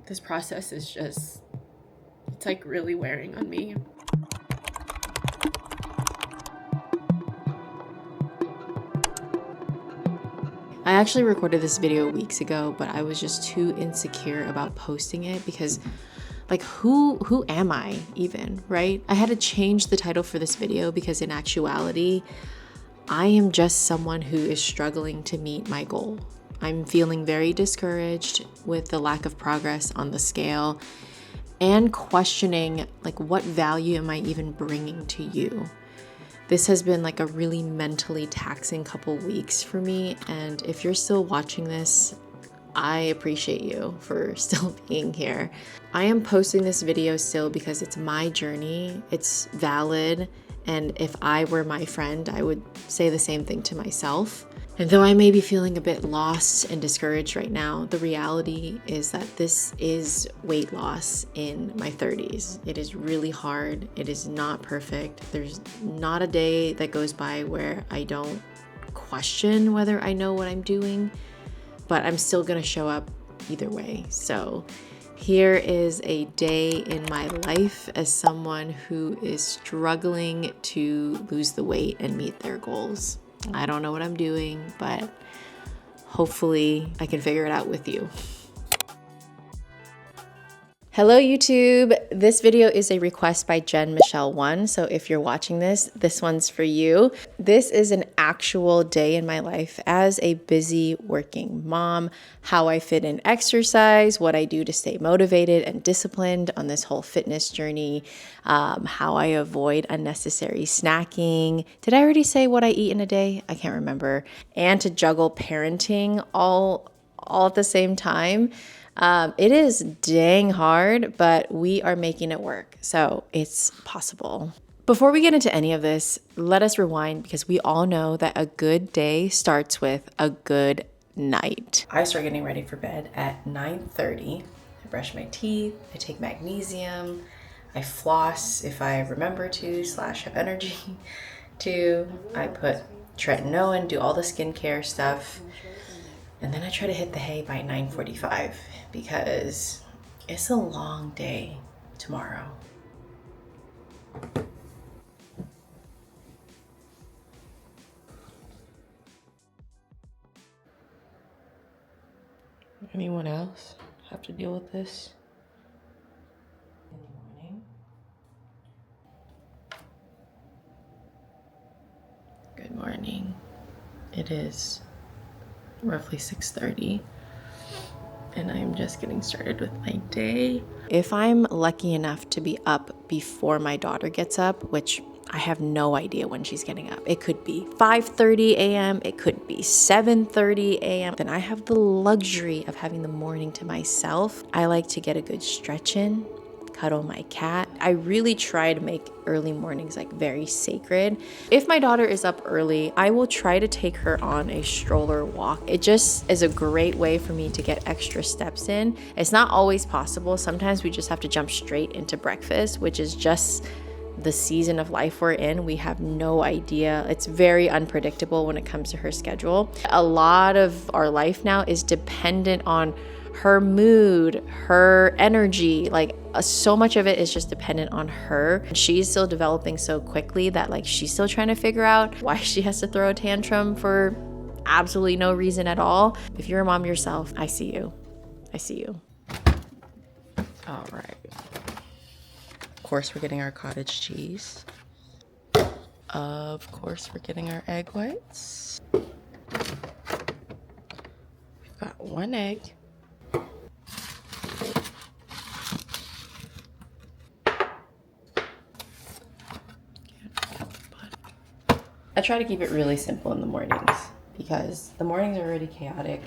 This process is just, it's like really wearing on me. I actually recorded this video weeks ago, but I was just too insecure about posting it because like who am I even, right? I had to change the title for this video because in actuality, I am just someone who is struggling to meet my goal. I'm feeling very discouraged with the lack of progress on the scale and questioning like what value am I even bringing to you? This has been like a really mentally taxing couple weeks for me, and if you're still watching this, I appreciate you for still being here. I am posting this video still because it's my journey, it's valid, and if I were my friend, I would say the same thing to myself. And though I may be feeling a bit lost and discouraged right now, the reality is that this is weight loss in my 30s. It is really hard. It is not perfect. There's not a day that goes by where I don't question whether I know what I'm doing, but I'm still gonna show up either way. So here is a day in my life as someone who is struggling to lose the weight and meet their goals. I don't know what I'm doing, but hopefully I can figure it out with you. Hello YouTube, this video is a request by Jen Michelle 1, so if you're watching this one's for you. This is an actual day in my life as a busy working mom, how I fit in exercise, what I do to stay motivated and disciplined on this whole fitness journey, how I avoid unnecessary snacking. Did I already say what I eat in a day? I can't remember. And to juggle parenting all at the same time. It is dang hard, but we are making it work. So it's possible. Before we get into any of this, let us rewind because we all know that a good day starts with a good night. I start getting ready for bed at 9:30. I brush my teeth, I take magnesium, I floss if I remember to / have energy to. I put tretinoin, do all the skincare stuff. And then I try to hit the hay by 9:45 because it's a long day tomorrow. Anyone else have to deal with this in the morning? Good morning. It is roughly 6:30 and I'm just getting started with my day. If I'm lucky enough to be up before my daughter gets up, which I have no idea when she's getting up. It could be 5:30 a.m., it could be 7:30 a.m. Then I have the luxury of having the morning to myself. I like to get a good stretch in, cuddle my cat. I really try to make early mornings like very sacred. If my daughter is up early, I will try to take her on a stroller walk. It just is a great way for me to get extra steps in. It's not always possible. Sometimes we just have to jump straight into breakfast, which is just the season of life we're in. We have no idea. It's very unpredictable when it comes to her schedule. A lot of our life now is dependent on her mood, her energy, like so much of it is just dependent on her. She's still developing so quickly that like she's still trying to figure out why she has to throw a tantrum for absolutely no reason at all. If you're a mom yourself, I see you. I see you. All right. Of course, we're getting our cottage cheese. Of course, we're getting our egg whites. We've got one egg. I try to keep it really simple in the mornings because the mornings are already chaotic.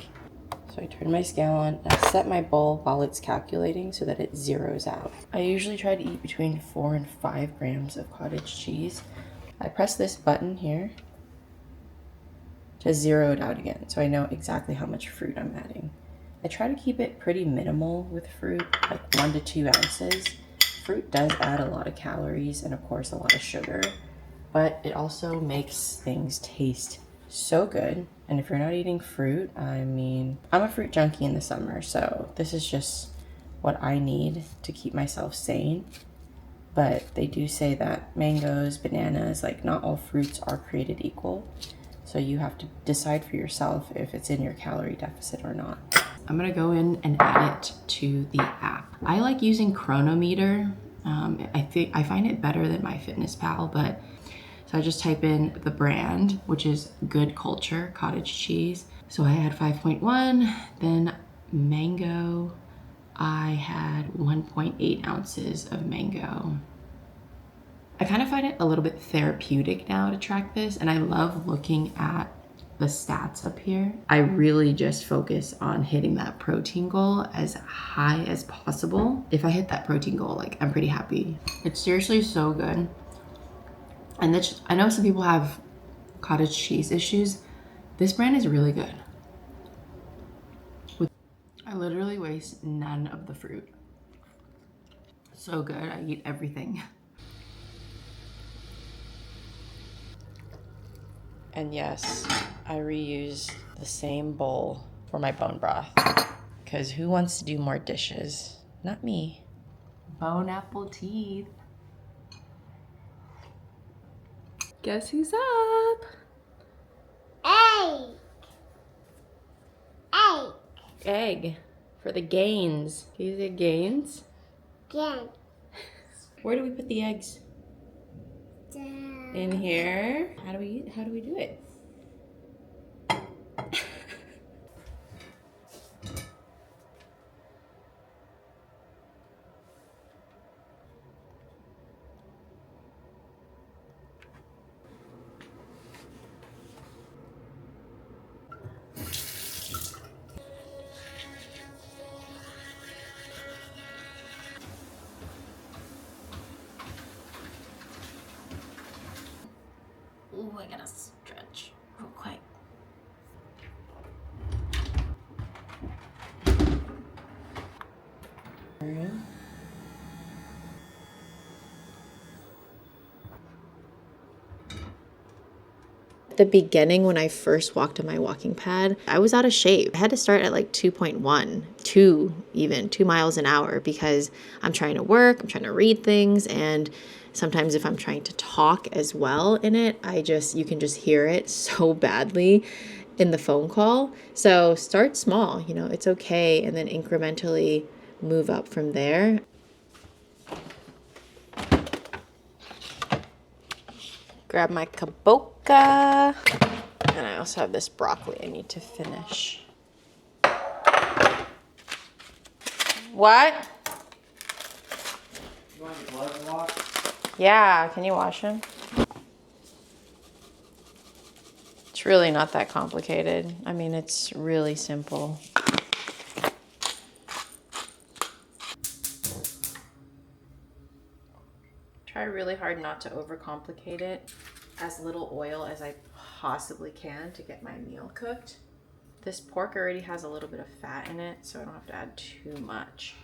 So I turn my scale on and I set my bowl while it's calculating so that it zeroes out. I usually try to eat between 4 and 5 grams of cottage cheese. I press this button here to zero it out again so I know exactly how much fruit I'm adding. I try to keep it pretty minimal with fruit, like 1 to 2 ounces. Fruit does add a lot of calories and of course a lot of sugar, but it also makes things taste so good. And if you're not eating fruit, I mean, I'm a fruit junkie in the summer, so this is just what I need to keep myself sane. But they do say that mangoes, bananas, like not all fruits are created equal. So you have to decide for yourself if it's in your calorie deficit or not. I'm gonna go in and add it to the app. I like using Chronometer. I find it better than MyFitnessPal, but so I just type in the brand, which is Good Culture cottage cheese. So I had 5.1, then mango. I had 1.8 ounces of mango. I kind of find it a little bit therapeutic now to track this, and I love looking at the stats up here. I really just focus on hitting that protein goal as high as possible. If I hit that protein goal, like, I'm pretty happy. It's seriously so good. And this, I know some people have cottage cheese issues. This brand is really good. I literally waste none of the fruit. So good, I eat everything. And yes, I reuse the same bowl for my bone broth. Because who wants to do more dishes? Not me. Bone apple teeth. Guess who's up? Egg. Egg. Egg for the gains. Can you say gains? Again. Where do we put the eggs? Down. In here. How do we do it? Ooh, I gotta stretch real quick. At the beginning, when I first walked on my walking pad, I was out of shape. I had to start at like 2.1, 2 miles an hour because I'm trying to work, I'm trying to read things, and sometimes if I'm trying to talk as well in it, you can just hear it so badly in the phone call. So start small, you know, it's okay, and then incrementally move up from there. Grab my kaboka. And I also have this broccoli I need to finish. What? You want your gloves washed? Yeah, can you wash them? It's really not that complicated. I mean, it's really simple. Try really hard not to overcomplicate it. As little oil as I possibly can to get my meal cooked. This pork already has a little bit of fat in it, so I don't have to add too much.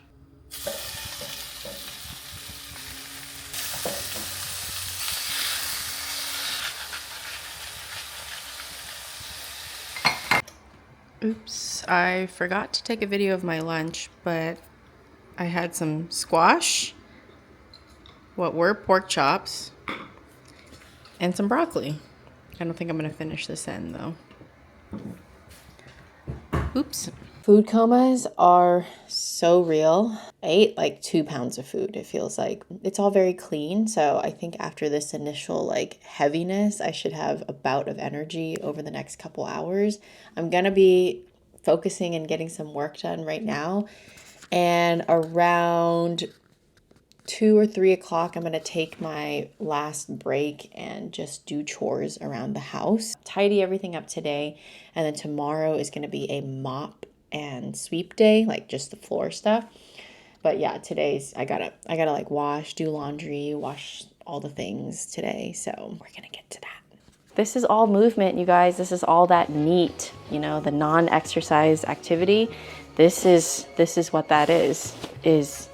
Oops, I forgot to take a video of my lunch, but I had some squash, what were pork chops, and some broccoli. I don't think I'm gonna finish this end though. Oops. Food comas are so real. I ate like 2 pounds of food, it feels like. It's all very clean, so I think after this initial like heaviness, I should have a bout of energy over the next couple hours. I'm gonna be focusing and getting some work done right now. And around 2 or 3 o'clock, I'm gonna take my last break and just do chores around the house. Tidy everything up today, and then tomorrow is gonna be a mop and sweep day, like just the floor stuff. But yeah, today's I gotta like wash, do laundry, wash all the things today. So we're gonna get to that. This is all movement, you guys. This is all that NEAT, you know, the non-exercise activity. This is what that is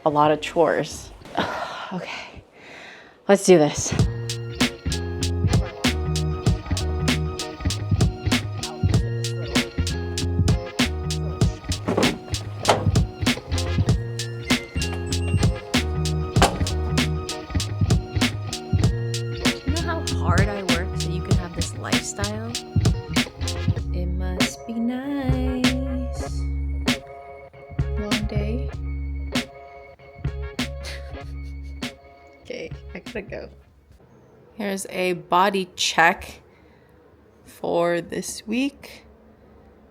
a lot of chores. Okay, let's do this. day. Okay, I gotta go. Here's a body check for this week.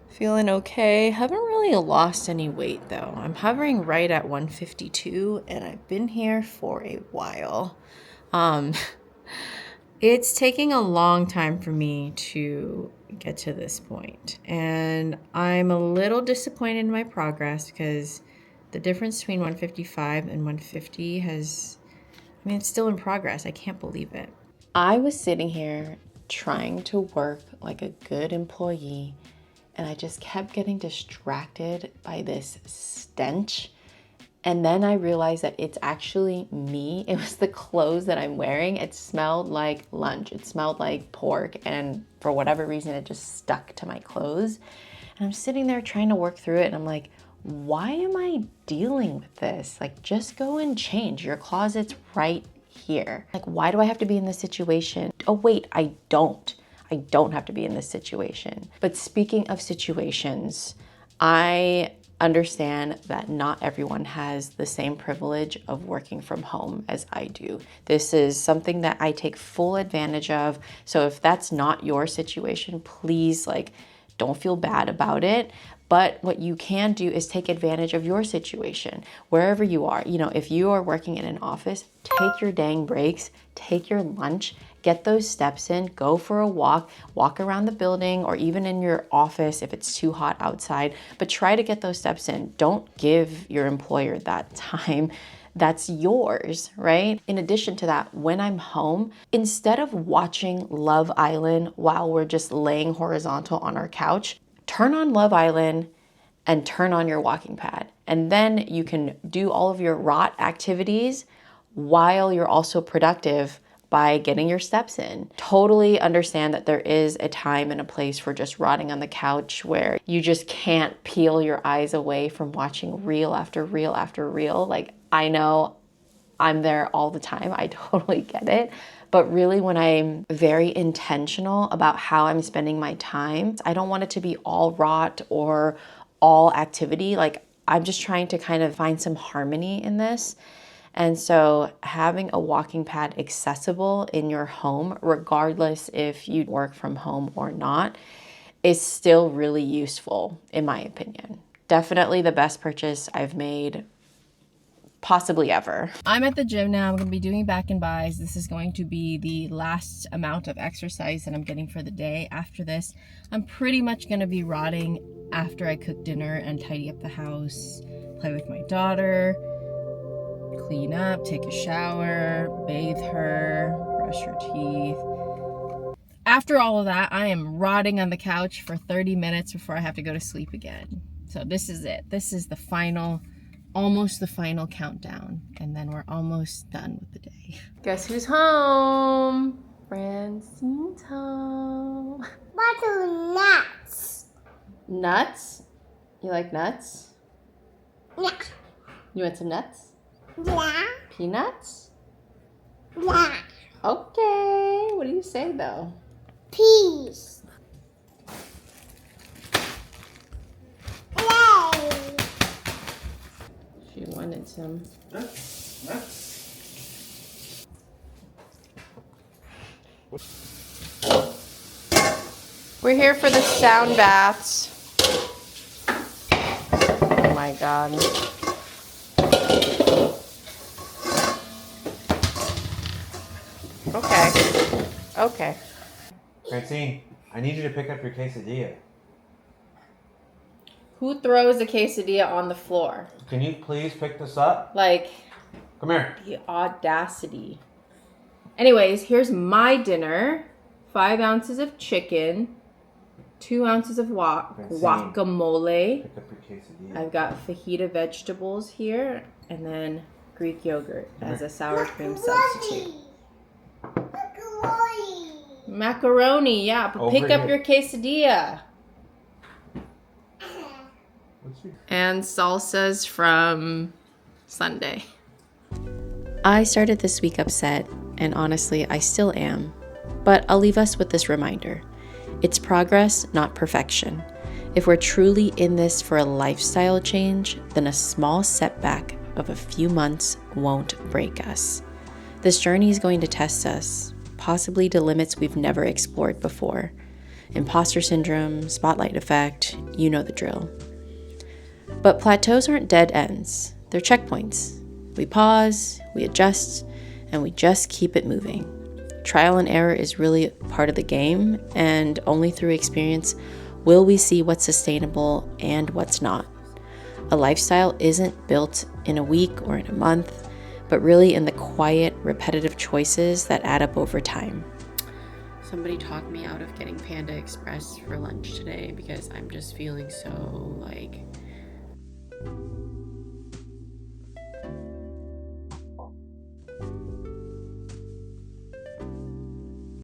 Feeling okay. Haven't really lost any weight though. I'm hovering right at 152 and I've been here for a while. It's taking a long time for me to get to this point, and I'm a little disappointed in my progress because the difference between 155 and 150 has, I mean, it's still in progress. I can't believe it. I was sitting here trying to work like a good employee, and I just kept getting distracted by this stench. And then I realized that it's actually me. It was the clothes that I'm wearing. It smelled like lunch. It smelled like pork. And for whatever reason, it just stuck to my clothes. And I'm sitting there trying to work through it. And I'm like, why am I dealing with this? Like, just go and change. Your closet's right here. Like, why do I have to be in this situation? Oh, wait, I don't. I don't have to be in this situation. But speaking of situations, I understand that not everyone has the same privilege of working from home as I do. This is something that I take full advantage of. So if that's not your situation, please don't feel bad about it. But what you can do is take advantage of your situation wherever you are. You know, if you are working in an office, take your dang breaks, take your lunch, get those steps in, go for a walk around the building, or even in your office if it's too hot outside, but try to get those steps in. Don't give your employer that time. That's yours, right? In addition to that, when I'm home, instead of watching Love Island while we're just laying horizontal on our couch, turn on Love Island and turn on your walking pad. And then you can do all of your rot activities while you're also productive by getting your steps in. Totally understand that there is a time and a place for just rotting on the couch where you just can't peel your eyes away from watching reel after reel after reel. Like, I know I'm there all the time. I totally get it. But really, when I'm very intentional about how I'm spending my time, I don't want it to be all rot or all activity. Like, I'm just trying to kind of find some harmony in this. And so having a walking pad accessible in your home, regardless if you work from home or not, is still really useful, in my opinion. Definitely the best purchase I've made possibly ever. I'm at the gym now. I'm going to be doing back and buys. This is going to be the last amount of exercise that I'm getting for the day. After this, I'm pretty much going to be rotting after I cook dinner and tidy up the house, play with my daughter, clean up, take a shower, bathe her, brush her teeth. After all of that, I am rotting on the couch for 30 minutes before I have to go to sleep again. So this is it. This is the final, almost the final countdown. And then we're almost done with the day. Guess who's home? Francine's home. Butter nuts. Nuts? You like nuts? Yeah. You want some nuts? Yeah. Peanuts? Yeah. Okay. What do you say though? Peas. Yay. She wanted some. We're here for the sound baths. Oh my God. Okay. Francine, I need you to pick up your quesadilla. Who throws a quesadilla on the floor? Can you please pick this up? Like, Come here. the audacity. Anyways, here's my dinner. 5 ounces of chicken, 2 ounces of guacamole. Pick up your quesadilla. I've got fajita vegetables here, and then Greek yogurt as a sour cream substitute. Macaroni, yeah, but pick up your quesadilla. And salsas from Sunday. I started this week upset, and honestly, I still am. But I'll leave us with this reminder. It's progress, not perfection. If we're truly in this for a lifestyle change, then a small setback of a few months won't break us. This journey is going to test us, possibly to limits we've never explored before. Imposter syndrome, spotlight effect, you know the drill. But plateaus aren't dead ends, they're checkpoints. We pause, we adjust, and we just keep it moving. Trial and error is really part of the game, and only through experience will we see what's sustainable and what's not. A lifestyle isn't built in a week or in a month, but really in the quiet, repetitive choices that add up over time. Somebody talked me out of getting Panda Express for lunch today because I'm just feeling so